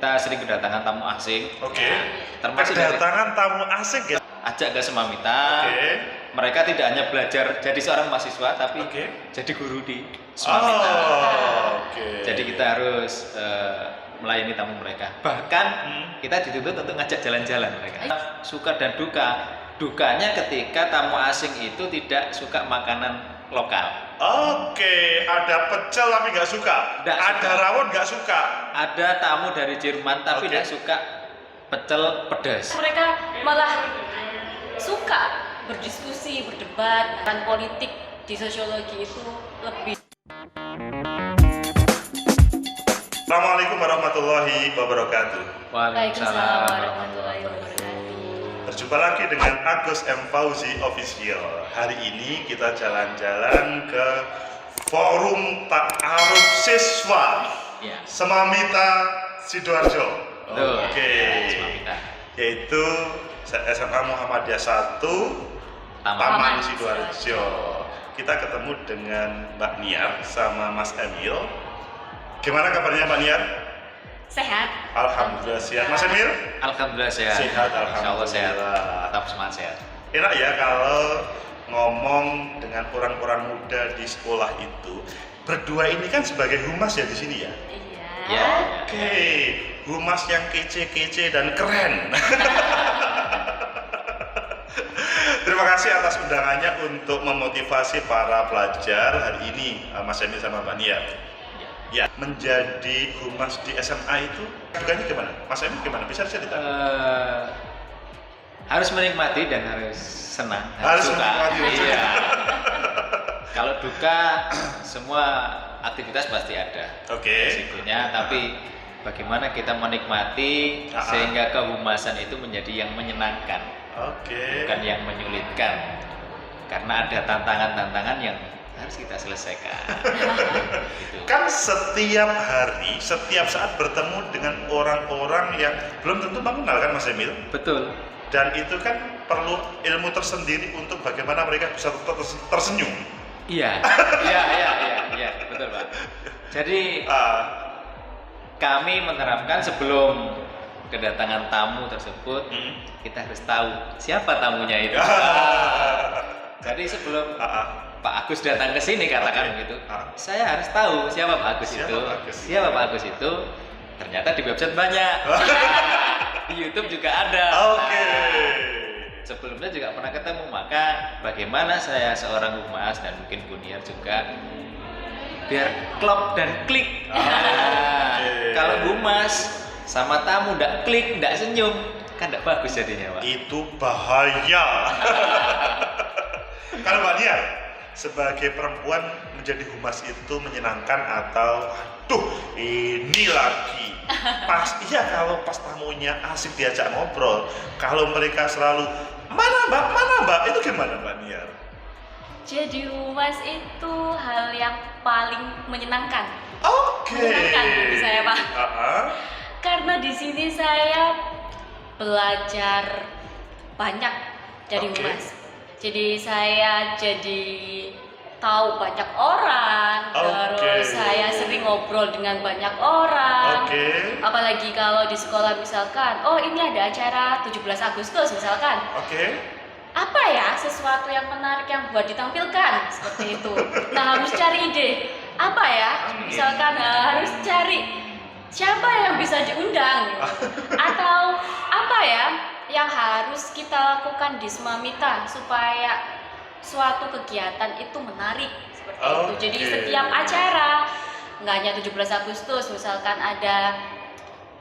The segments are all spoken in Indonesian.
kita sering kedatangan tamu asing. Oke. Termasuk Kedatangan tamu asing ya. Ajak ke Semamita. Oke. Mereka tidak hanya belajar jadi seorang mahasiswa, tapi jadi guru di Semamita. Oke. Jadi kita harus melayani tamu mereka. Bahkan kita dituntut untuk ngajak jalan-jalan mereka. Suka dan duka. Dukanya ketika tamu asing itu tidak suka makanan lokal. Oke, ada pecel tapi nggak suka. Ada rawon nggak suka. Ada tamu dari Jerman tapi tidak suka pecel pedas. Mereka malah suka berdiskusi, berdebat tentang politik di sosiologi itu lebih. Assalamualaikum warahmatullahi wabarakatuh. Waalaikumsalam warahmatullahi wabarakatuh. Berjumpa lagi dengan Agus M. Fauzi Official. Hari ini kita jalan-jalan ke Forum Ta'aruf Siswa Semamita Sidoarjo. Oke. Yaitu SMA Muhammadiyah 1 Taman Sidoarjo. Kita ketemu dengan Mbak Niar sama Mas Emil. Gimana kabarnya Mbak Niar? Sehat. Alhamdulillah sehat. Mas Emil? Alhamdulillah sehat. Sehat, alhamdulillah. Insyaallah sehat. Tetap semangat sehat. Enak ya kalau ngomong dengan orang-orang muda di sekolah itu. Berdua ini kan sebagai humas ya di sini ya? Iya. Ya. Oke, humas yang kece-kece dan keren. Terima kasih atas undangannya untuk memotivasi para pelajar hari ini, Mas Emil sama Mbak Nia. Ya, menjadi humas di SMA itu dukanya gimana? Mas Emil gimana? Bisa cerita? Harus menikmati dan harus senang. Harus suka. menikmati. Iya. Kalau duka, semua aktivitas pasti ada. Risikonya, tapi bagaimana kita menikmati sehingga kehumasan itu menjadi yang menyenangkan, bukan yang menyulitkan. Karena ada tantangan-tantangan yang harus kita selesaikan. Gitu. Kan setiap hari, setiap saat bertemu dengan orang-orang yang belum tentu mengenal kan Mas Emil? Betul. Dan itu kan perlu ilmu tersendiri untuk bagaimana mereka bisa tersenyum. Iya, betul Pak. Jadi kami menerapkan sebelum kedatangan tamu tersebut, kita harus tahu siapa tamunya itu. Jadi sebelum Pak Agus datang ke sini katakan begitu, saya harus tahu siapa Pak Agus itu. Siapa Pak Agus itu? Ternyata di website banyak, di YouTube juga ada. Sebelumnya juga pernah ketemu, maka bagaimana saya seorang humas dan mungkin Buniar juga biar klop dan klik. Kalau humas sama tamu ndak klik, ndak senyum, kan ndak bagus jadinya Pak. Itu bahaya. Kalau Mbak Niar, sebagai perempuan menjadi humas itu menyenangkan atau aduh ini lagi pasti ya kalau pas tamunya asik diajak ngobrol, kalau mereka selalu mana mbak itu gimana Mbak Niar? Jadi humas itu hal yang paling menyenangkan. Menyenangkan bagi saya Pak. Karena di sini saya belajar banyak dari humas. Jadi saya jadi tahu banyak orang, terus saya sering ngobrol dengan banyak orang. Apalagi kalau di sekolah misalkan, oh ini ada acara 17 Agustus misalkan. Apa ya sesuatu yang menarik yang buat ditampilkan seperti itu. Nah harus cari ide. Apa ya? Misalkan harus cari siapa yang bisa diundang gitu. Atau apa ya yang harus kita lakukan di Semamita supaya suatu kegiatan itu menarik seperti itu. Jadi setiap acara, nggak hanya 17 Agustus, misalkan ada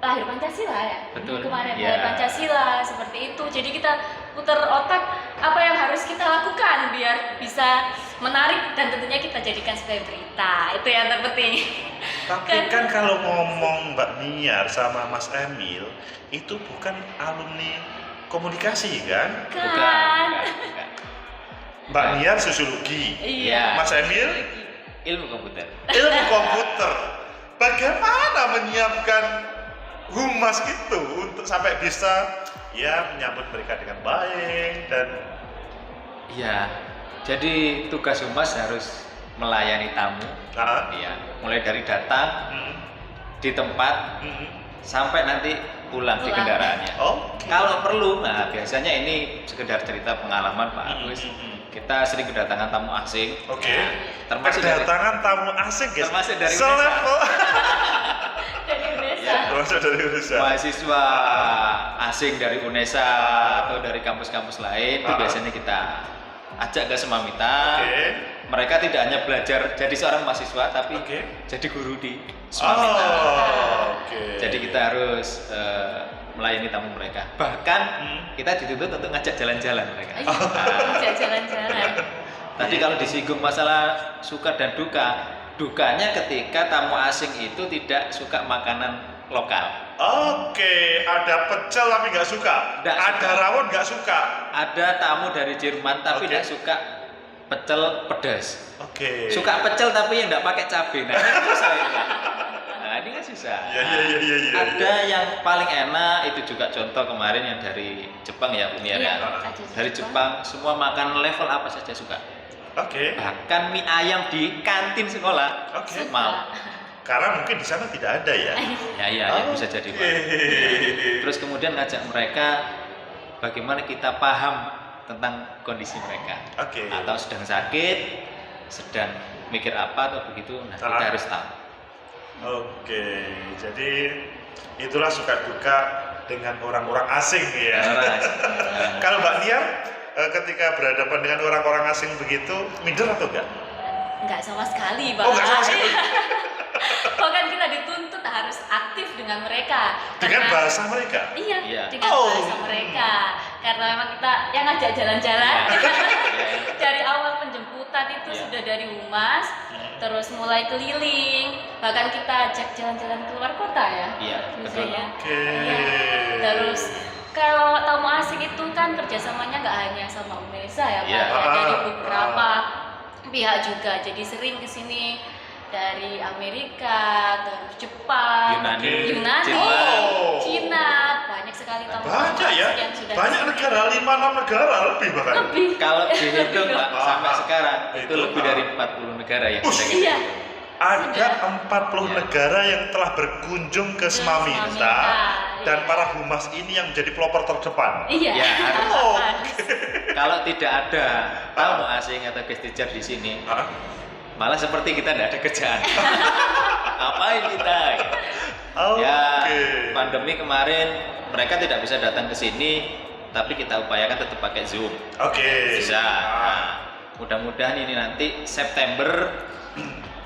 lahir Pancasila ya. Betul. Kemarin lahir Pancasila seperti itu. Jadi kita putar otak apa yang harus kita lakukan biar bisa menarik dan tentunya kita jadikan sebagai berita. Itu yang terpenting. Tapi kan kalau ngomong Mbak Niar sama Mas Emil itu bukan alumni komunikasi kan? Bukan. Mbak Niar sosiologi, Mas Emil ilmu komputer. Ilmu komputer. Bagaimana menyiapkan humas itu untuk sampai bisa ya menyambut mereka dengan baik dan jadi tugas humas harus melayani tamu. Mulai dari datang di tempat sampai nanti pulang di kendaraannya. Kalau perlu, nah biasanya ini sekedar cerita pengalaman Pak Agus. Kita sering kedatangan tamu asing. Termasuk kedatangan tamu asing, guys. Termasuk dari selevel. Dari Unesa. Termasuk dari Unesa. Mahasiswa asing dari Unesa atau dari kampus-kampus lain itu biasanya kita ajak ke Semamita. Mereka tidak hanya belajar jadi seorang mahasiswa, tapi jadi guru di Semamita. Jadi kita harus melayani tamu mereka. Bahkan kita dituntut untuk ngajak jalan-jalan mereka. Ngajak jalan-jalan. Tadi kalau disinggung masalah suka dan duka, dukanya ketika tamu asing itu tidak suka makanan lokal. Ada pecel tapi nggak suka. Ada rawon nggak suka. Ada tamu dari Jerman tapi tidak suka pecel pedas. Suka pecel tapi yang nggak pakai cabai. Nah, ini susah ini. Nah, ini kan susah. Ada yang paling enak itu juga contoh kemarin yang dari Jepang ya, Bung Yara. Dari Jepang semua makanan level apa saja suka. Bahkan mie ayam di kantin sekolah mau. Karena mungkin di sana tidak ada ya. Ya bisa jadi Pak. Terus kemudian ngajak mereka bagaimana kita paham tentang kondisi mereka. Atau sedang sakit, sedang mikir apa atau begitu, nah kita harus tahu. Jadi itulah suka duka dengan orang-orang asing ya. Kalau Mbak Niar ketika berhadapan dengan orang-orang asing begitu, minder atau enggak? Enggak sama sekali, Pak. Enggak sama sekali. Bahkan kita dituntut harus aktif dengan mereka. Dengan bahasa mereka? Iya. Dengan bahasa mereka. Karena memang kita yang ngajak jalan-jalan. Dari awal penjemputan itu sudah dari humas, terus mulai keliling, bahkan kita ajak jalan-jalan keluar kota ya. Betul. Terus kalau tamu asing itu kan kerjasamanya nggak hanya sama Unesa ya Pak, dari beberapa pihak juga. Jadi sering kesini dari Amerika, terus Jepang, Yunani, Cina, banyak sekali tamu banyak ya, yang sudah banyak negara, 5-6 negara lebih bahkan. Kalau dihitung Pak, sampai sekarang itu lebih dari 40 negara yang kita Ada 40 negara yang telah berkunjung ke Semamita dan para humas ini yang menjadi pelopor terdepan. Harus. Kalau tidak ada tamu asing atau guest teacher di sini, malah seperti kita tidak ada kerjaan. Apain kita? Pandemi kemarin mereka tidak bisa datang ke sini, tapi kita upayakan tetap pakai Zoom. Bisa. Nah, mudah-mudahan ini nanti September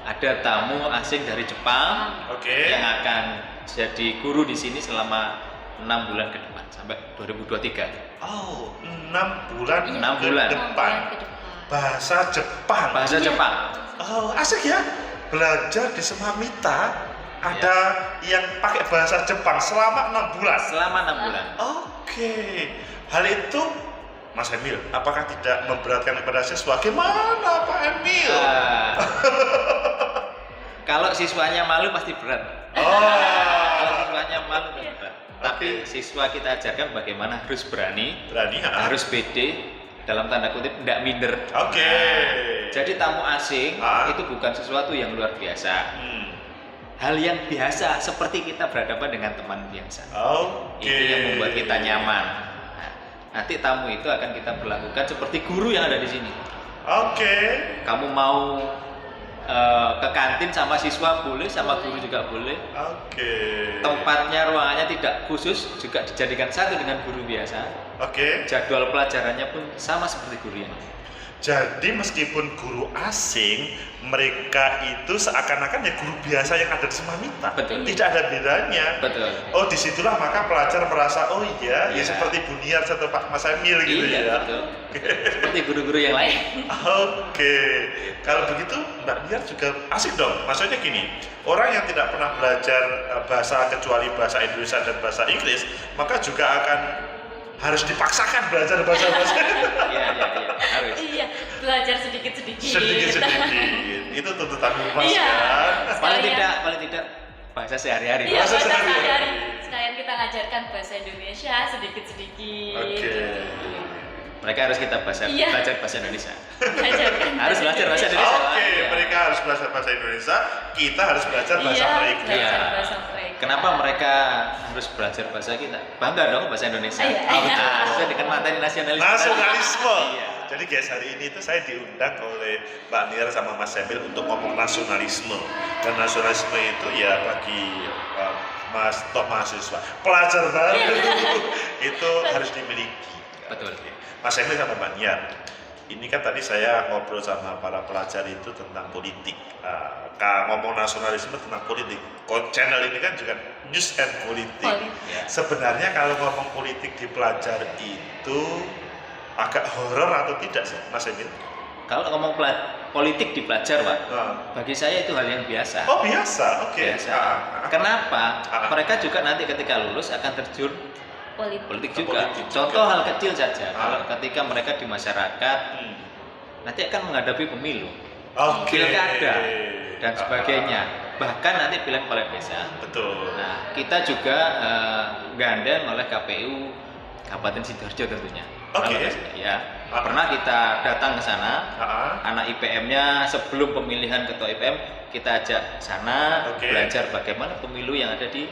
ada tamu asing dari Jepang yang akan jadi guru di sini selama 6 bulan ke depan sampai 2023. 6 bulan ke depan. Bahasa Jepang. Jepang. Asik ya. Belajar di Semamita ada yang pakai bahasa Jepang selama 6 bulan. Hal itu Mas Emil, apakah tidak memberatkan kepada siswa? Gimana Pak Emil? Kalau siswanya malu pasti berat. Kalau siswanya malu pasti berat. Tapi siswa kita ajarkan bagaimana harus berani harus pede, dalam tanda kutip tidak minder. Jadi tamu asing itu bukan sesuatu yang luar biasa. Hal yang biasa seperti kita berhadapan dengan teman biasa. Itu yang membuat kita nyaman. Nanti tamu itu akan kita perlakukan seperti guru yang ada di sini. Kamu mau ke kantin sama siswa boleh, sama guru juga boleh. Tempatnya, ruangannya tidak khusus, juga dijadikan satu dengan guru biasa. Jadwal pelajarannya pun sama seperti guru yang lain. Jadi meskipun guru asing, mereka itu seakan-akan ya guru biasa yang ada di Semamita. Tidak ada bedanya. Disitulah maka pelajar merasa seperti Bu Niar atau Pak Mas Emil gitu ya. Seperti guru-guru yang lain. Kalau begitu Mbak Niar juga asik dong. Maksudnya gini, orang yang tidak pernah belajar bahasa kecuali bahasa Indonesia dan bahasa Inggris, maka juga akan harus dipaksakan belajar bahasa-bahasa. Harus. Belajar sedikit-sedikit. Itu tuntutan humas kan. Paling tidak bahasa sehari-hari. Bahasa sehari-hari. Sekalian kita ngajarkan bahasa Indonesia sedikit-sedikit. Mereka harus kita belajar bahasa Indonesia. Harus belajar bahasa Indonesia. Mereka harus belajar bahasa Indonesia, kita harus belajar bahasa mereka. kenapa mereka harus belajar bahasa kita? Bangga dong bahasa Indonesia. Sesuai dengan materi nasionalisme. Nasionalisme. Iya. Jadi guys, hari ini itu saya diundang oleh Mbak Niar sama Mas Emil untuk ngomong nasionalisme. Dan nasionalisme itu ya bagi mahasiswa, pelajar baru itu harus dimiliki. Betul. Mas Emil sama Mbak Niar, ini kan tadi saya ngobrol sama para pelajar itu tentang politik. Ngomong nasionalisme tentang politik. Channel ini kan juga news and politik. Ya. Sebenarnya kalau ngomong politik di pelajar itu agak horor atau tidak sih, Mas Emil? Kalau ngomong politik di pelajar, Pak, bagi saya itu hal yang biasa. Oh biasa, oke. Biasa. Kenapa? Mereka juga nanti ketika lulus akan terjun politik juga. Contoh hal kecil saja. Kalau ketika mereka di masyarakat nanti akan menghadapi pemilu, pilkada dan sebagainya. Bahkan nanti pilihan kepala desa. Betul. Nah, kita juga gandeng oleh KPU Kabupaten Sidoarjo tentunya. Ya, pernah kita datang ke sana. Anak IPM-nya sebelum pemilihan ketua IPM kita ajak sana belajar bagaimana pemilu yang ada di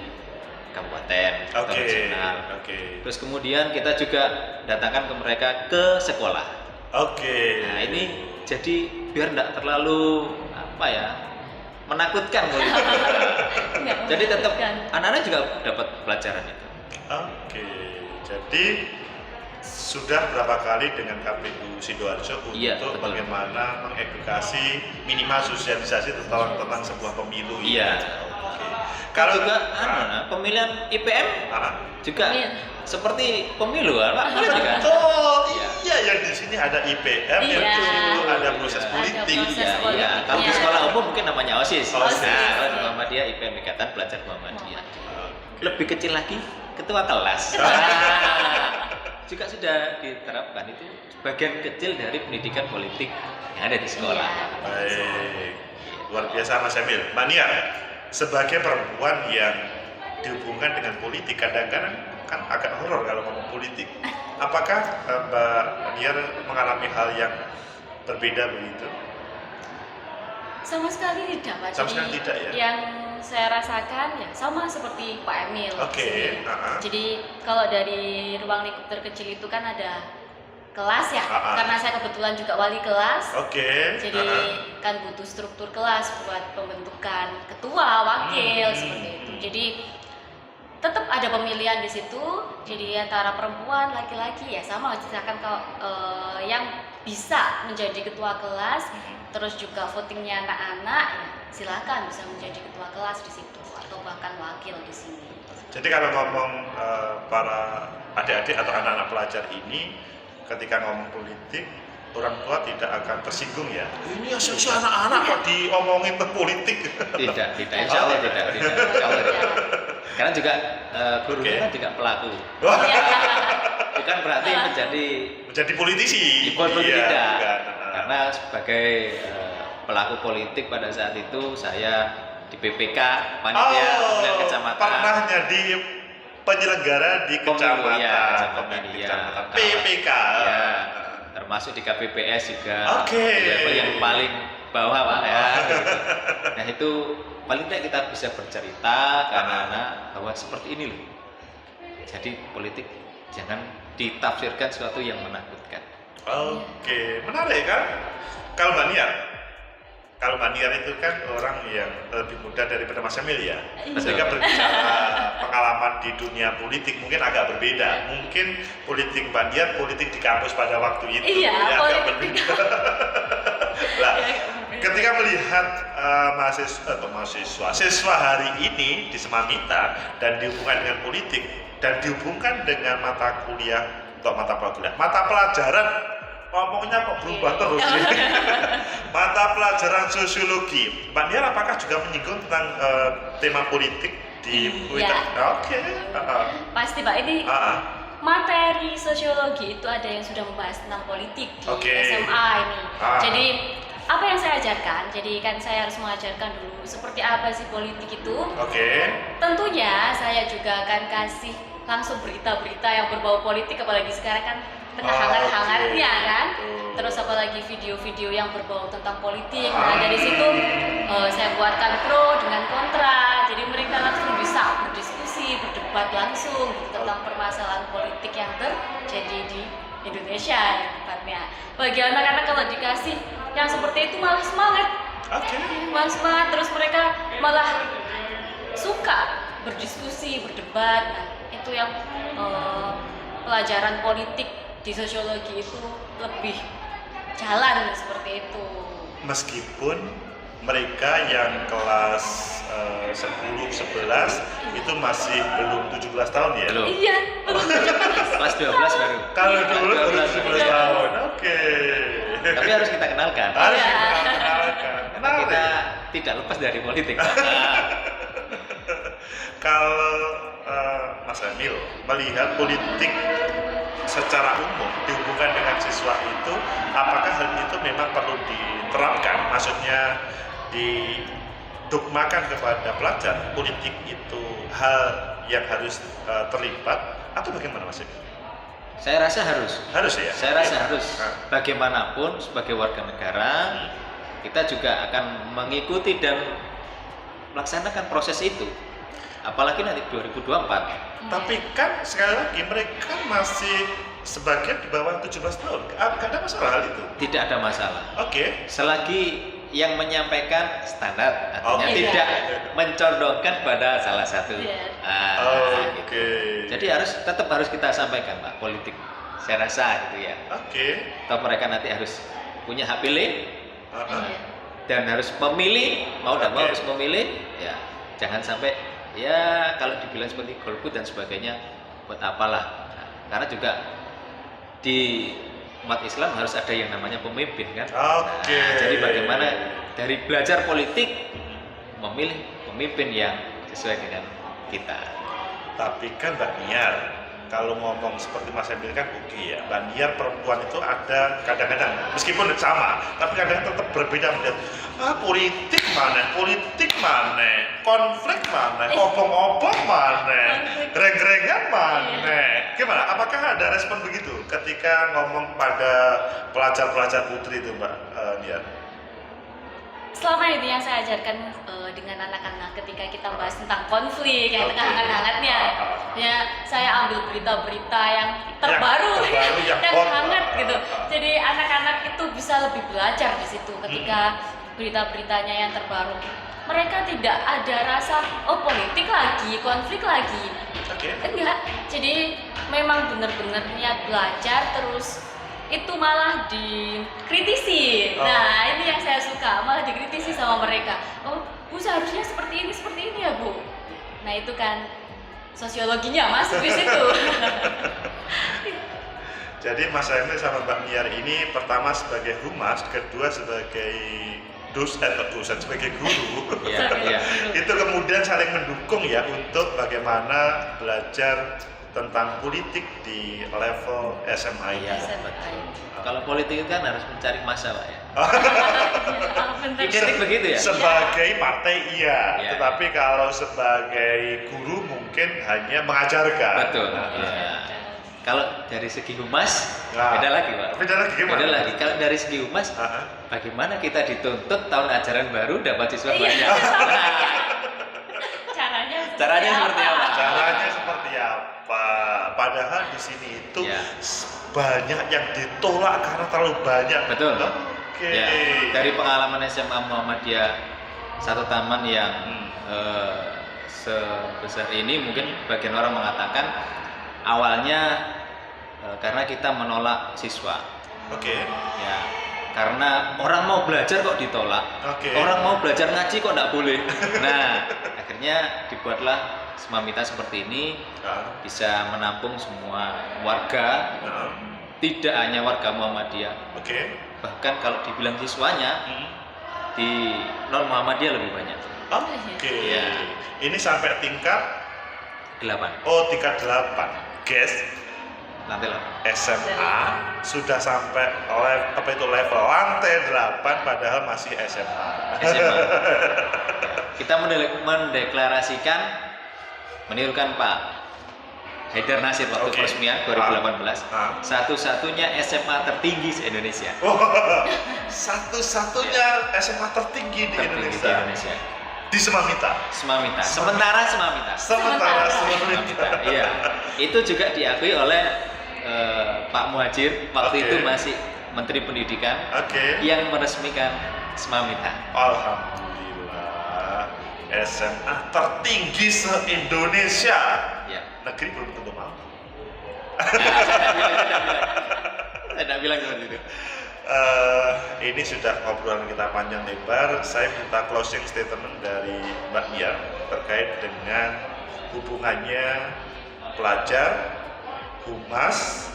kabupaten atau nasional. Terus kemudian kita juga datangkan ke mereka ke sekolah. Nah, ini jadi biar tidak terlalu menakutkan politik. Jadi tetap anak-anak juga dapat pelajaran itu. Jadi sudah berapa kali dengan KPU Sidoarjo untuk bagaimana mengedukasi, minimal sosialisasi tentang sebuah pemilu. Kalau juga pemilihan IPM juga seperti pemilu, Pak. Iya, yang di sini ada IPM, itu ada proses politik. Kalau di sekolah umum mungkin namanya OSIS. Nah, kalau di Muhammadiyah IPM Ikatan Pelajar Muhammadiyah. Lebih kecil lagi ketua kelas. Juga sudah diterapkan, itu bagian kecil dari pendidikan politik yang ada di sekolah. Baik, luar biasa Mas Emil. Mbak Niar, sebagai perempuan yang dihubungkan dengan politik, kadang-kadang kan agak horor kalau ngomong politik. Apakah Mbak Niar mengalami hal yang berbeda begitu? Sama sekali tidak, Pak. Sama sekali tidak ya? Yang saya rasakan ya sama seperti Pak Emil. Jadi kalau dari ruang lingkup terkecil itu kan ada kelas ya, karena saya kebetulan juga wali kelas. Jadi kan butuh struktur kelas buat pembentukan ketua, wakil seperti itu. Jadi tetap ada pemilihan di situ. Jadi antara perempuan, laki-laki ya sama. Misalkan kalau yang bisa menjadi ketua kelas, terus juga votingnya anak-anak, ya silakan bisa menjadi ketua kelas di situ atau bahkan wakil di sini. Jadi kalau ngomong para adik-adik atau anak-anak pelajar ini, ketika ngomong politik, orang tua tidak akan tersinggung ya. Ini asal anak-anak kok diomongin tentang politik. Tidak, insya Allah tidak. Insya Allah tidak. Karena juga gurunya kan juga pelaku. Bukan berarti menjadi politisi. Tidak. Karena sebagai pelaku politik pada saat itu saya di PPK, panitia pemilihan kecamatan. Pernah jadi penyelenggara di kecamatan, PPK. Ya, termasuk di KPPS juga. Level yang paling bawah, Pak ya. Nah, itu paling tidak kita bisa bercerita ke anak-anak bahwa seperti ini loh. Jadi politik jangan ditafsirkan sesuatu yang menakutkan. Menarik kan? Kalau Mbak Niar itu kan orang yang lebih muda daripada Mas Emil ya. Ketika berbicara pengalaman di dunia politik mungkin agak berbeda. Mungkin politik Mbak Niar, politik di kampus pada waktu itu agak berbeda. Nah, ketika melihat siswa hari ini di Semamita dan dihubungkan dengan politik dan dihubungkan dengan mata pelajaran, ngomongnya kok berubah terus ya. Mata pelajaran sosiologi. Mbak Niar apakah juga menyinggung tentang tema politik di Twitter? Pasti Pak, ini materi sosiologi itu ada yang sudah membahas tentang politik di SMA ini. Jadi apa yang saya ajarkan? Jadi kan saya harus mengajarkan dulu seperti apa sih politik itu. Tentunya saya juga akan kasih langsung berita-berita yang berbau politik, apalagi sekarang kan tengah hangat-hangatnya kan. Terus apalagi video-video yang berbau tentang politik. Nah dari situ saya buatkan pro dengan kontra. Jadi mereka langsung bisa berdiskusi, berdebat langsung gitu, tentang permasalahan politik yang terjadi di Indonesia ya, tepatnya. Bagi anak-anak kalau dikasih yang seperti itu malah semangat. Malah semangat, terus mereka malah suka berdiskusi, berdebat. Nah, itu yang pelajaran politik di sosiologi itu lebih jalan seperti itu. Meskipun mereka yang kelas 10, 11 itu masih belum 17 tahun ya? Belum. Iya, belum 17. Kelas 12 baru. Kalau dulu 17 tahun, oke. Tapi harus kita kenalkan. Harus Iya. kita kenalkan. Karena kita tidak lepas dari politik. Kalau Mas Emil melihat politik secara umum dihubungkan dengan siswa itu, apakah hal itu memang perlu diterapkan? Maksudnya didogmakan kepada pelajar politik itu hal yang harus terlibat atau bagaimana Mas Emil? Saya rasa harus. Harus ya? Saya rasa harus. Bagaimanapun sebagai warga negara, kita juga akan mengikuti dan melaksanakan proses itu. Apalagi nanti 2024. Tapi kan sekali lagi mereka masih sebagian di bawah 17 tahun. Gak ada masalah hal itu? Tidak ada masalah. Oke. Selagi yang menyampaikan standar, artinya Oke. tidak mencondongkan pada salah satu. Iya. Oke. Gitu. Jadi tetap harus kita sampaikan Pak, politik. Saya rasa gitu ya. Oke. Atau mereka nanti harus punya hak pilih Iya. dan harus memilih, mau tidak mau Oke. harus memilih. Ya, jangan sampai ya kalau dibilang seperti golput dan sebagainya, buat apalah. Nah, karena juga di umat Islam harus ada yang namanya pemimpin kan. Oke. Nah, jadi bagaimana dari belajar politik memilih pemimpin yang sesuai dengan kita. Tapi kan Mbak Niar, kalau ngomong seperti Mas Emil kan oke ya, Mbak Niar perempuan itu ada kadang-kadang meskipun sama, tapi kadang tetap berbeda melihat politik mana, konflik mana, obong-obong mana, reng-rengan mana. Gimana? Apakah ada respon begitu ketika ngomong pada pelajar-pelajar putri itu Mbak Niar? Selama ini yang saya ajarkan dengan anak-anak ketika kita bahas tentang konflik yang tengah hangat-hangatnya, ya saya ambil berita-berita yang terbaru, yang yang hot. hangat gitu. Jadi anak-anak itu bisa lebih belajar di situ ketika berita-beritanya yang terbaru. Mereka tidak ada rasa politik lagi, konflik lagi. Oke. Enggak. Jadi memang benar-benar niat belajar, terus itu malah dikritisi. Nah, ini yang saya suka, malah dikritisi sama mereka. Oh, Bu seharusnya seperti ini ya, Bu. Nah, itu kan sosiologinya masuk di situ. Jadi Mas Emil sama Mbak Niar ini pertama sebagai humas, kedua sebagai dosen sebagai guru. Iya. Itu kemudian saling mendukung ya untuk bagaimana belajar tentang politik di level SMA Iya, ya. betul. Kalau politik itu kan harus mencari masa Pak ya. Bener. Identik begitu ya? Sebagai partai iya, Iya. tetapi kalau sebagai guru mungkin hanya mengajarkan. Betul. Nah, Iya. Kalau dari segi humas Nah, beda lagi Pak. Beda lagi gimana? Beda lagi. Kalau dari segi humas, Aha. bagaimana kita dituntut tahun ajaran baru dapat siswa Iya. banyak? Caranya seperti apa? Caranya seperti apa? Padahal di sini itu Iya. banyak yang ditolak karena terlalu banyak. Betul. Oke. Ya, dari pengalaman SMA Muhammadiyah satu taman yang sebesar ini, mungkin bagian orang mengatakan awalnya karena kita menolak siswa. Oke. Ya, karena orang mau belajar kok ditolak. Oke. Orang mau belajar ngaji kok nggak boleh. Nah, akhirnya dibuatlah Semamita seperti ini, Nah, bisa menampung semua warga, nah, tidak hanya warga Muhammadiyah. Oke. Bahkan kalau dibilang siswanya di non Muhammadiyah lebih banyak. Oke. Iya. Ini sampai tingkat 8. tingkat 8. Guys, Nanti lah. SMA sudah sampai level lantai 8 padahal masih SMA. SMA. Kita mendeklarasikan menirukan Pak Haidar Nasir waktu peresmian 2018. Satu-satunya SMA tertinggi se Indonesia. Satu-satunya SMA tertinggi di Indonesia. Di Semamita. Sementara Semamita. Iya. Itu juga diakui oleh Pak Muhadjir waktu itu masih Menteri Pendidikan yang meresmikan Semamita. Alhamdulillah, SMA tertinggi se-Indonesia. Ya. Negeri belum tentu mau. Saya tidak bilang seperti itu. Ini sudah obrolan kita panjang lebar. Saya minta closing statement dari Mbak Nia terkait dengan hubungannya pelajar, humas,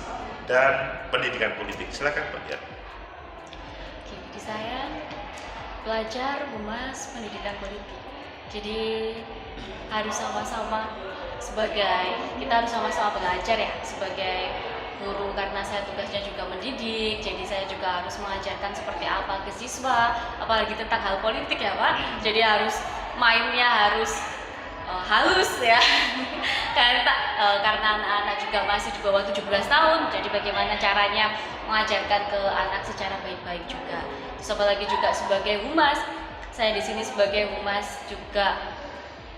dan pendidikan politik. Silakan Mbak Nia. Oke, jadi saya pelajar, humas, pendidikan politik. Jadi harus sama-sama kita harus sama-sama belajar ya sebagai guru, karena saya tugasnya juga mendidik, jadi saya juga harus mengajarkan seperti apa ke siswa, apalagi tentang hal politik ya Pak. Jadi mainnya harus halus ya. Karena anak-anak juga masih di bawah 17 tahun, jadi bagaimana caranya mengajarkan ke anak secara baik-baik juga. Terus apalagi juga sebagai humas, saya di sini sebagai humas juga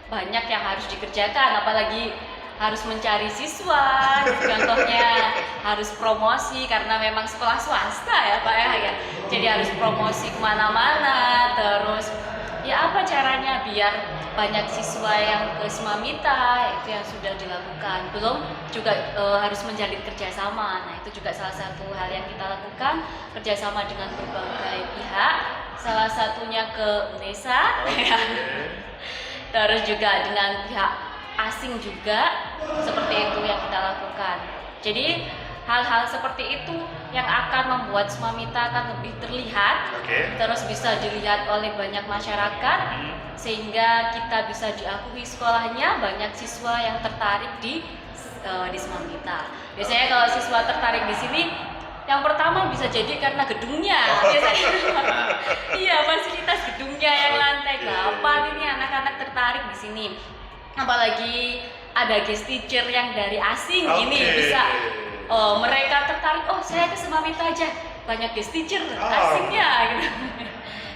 banyak yang harus dikerjakan, apalagi harus mencari siswa, contohnya harus promosi karena memang sekolah swasta ya Pak ya. Jadi harus promosi kemana-mana, terus ya apa caranya biar banyak siswa yang ke Semamita, itu yang sudah dilakukan. Belum juga harus menjalin kerjasama. Nah itu juga salah satu hal yang kita lakukan, kerjasama dengan berbagai pihak, salah satunya ke UNESA. Terus juga dengan pihak asing juga, seperti itu yang kita lakukan. Jadi hal-hal seperti itu yang akan membuat Semamita akan lebih terlihat, terus bisa dilihat oleh banyak masyarakat, sehingga kita bisa diakui sekolahnya, banyak siswa yang tertarik di Semamita. Biasanya kalau siswa tertarik di sini, yang pertama bisa jadi karena gedungnya, biasanya. Iya, fasilitas gedungnya yang lantai 8 ini anak-anak tertarik di sini. Apalagi ada guest teacher yang dari asing ini bisa mereka tertarik, oh saya ke Semamita aja, banyak guest teacher asingnya gitu.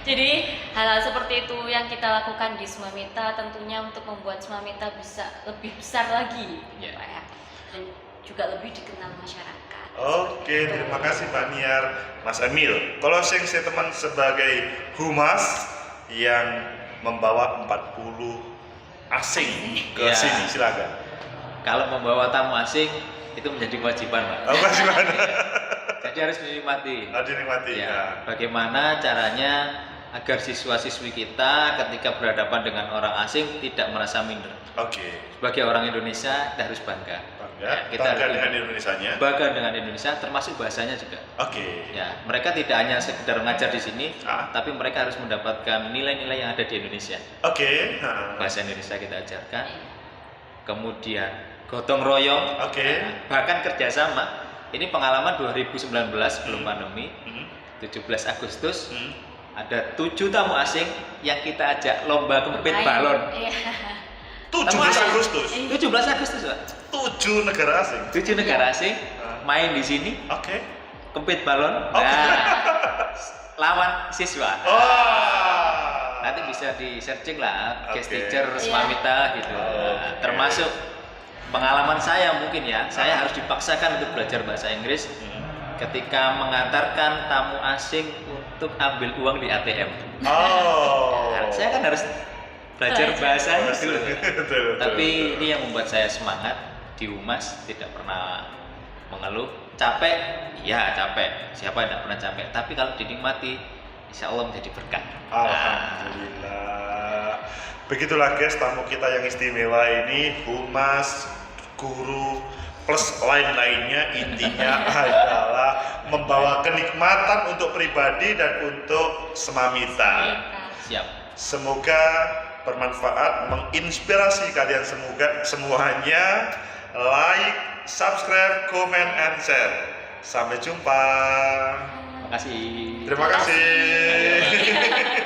Jadi hal-hal seperti itu yang kita lakukan di Semamita, tentunya untuk membuat Semamita bisa lebih besar lagi, Pak ya, dan juga lebih dikenal masyarakat. Oke, terima kasih Mbak Niar. Mas Emil, closing statement sebagai humas yang membawa 40 asing ke sini, silakan. Kalau membawa tamu asing itu menjadi kewajiban, Pak. Kewajiban. Jadi harus dinikmati. Dinikmati. Ya. Bagaimana caranya agar siswa-siswi kita ketika berhadapan dengan orang asing tidak merasa minder. Sebagai orang Indonesia kita harus bangga. Kita bangga dengan Indonesianya. Bangga dengan Indonesia, termasuk bahasanya juga. Ya, mereka tidak hanya sekedar mengajar di sini, tapi mereka harus mendapatkan nilai-nilai yang ada di Indonesia. Bahasa Indonesia kita ajarkan. Kemudian gotong royong, bahkan kerjasama. Ini pengalaman 2019 sebelum pandemi, 17 Agustus. Ada 7 tamu asing yang kita ajak lomba kempit balon. 17 Agustus. 17 Agustus, Pak. 7 negara asing. 7 negara asing main di sini. Kempit balon. Lawan siswa. Nanti bisa di searching lah, guest teacher Semamita gitu. Termasuk pengalaman saya mungkin ya, saya harus dipaksakan untuk belajar bahasa Inggris ketika mengantarkan tamu asing untuk ambil uang di ATM. Saya kan harus belajar bahasanya dulu. Tapi ini yang membuat saya semangat di Humas, tidak pernah mengeluh. Capek, ya capek. Siapa yang tidak pernah capek? Tapi kalau dinikmati, insya Allah menjadi berkah. Alhamdulillah. Begitulah guys, tamu kita yang istimewa ini, Humas, guru, plus lain-lainnya, intinya adalah membawa kenikmatan untuk pribadi dan untuk Semamita. Siap. Semoga bermanfaat, menginspirasi kalian semuanya. Like, subscribe, comment, and share. Sampai jumpa. Terima kasih. Terima kasih.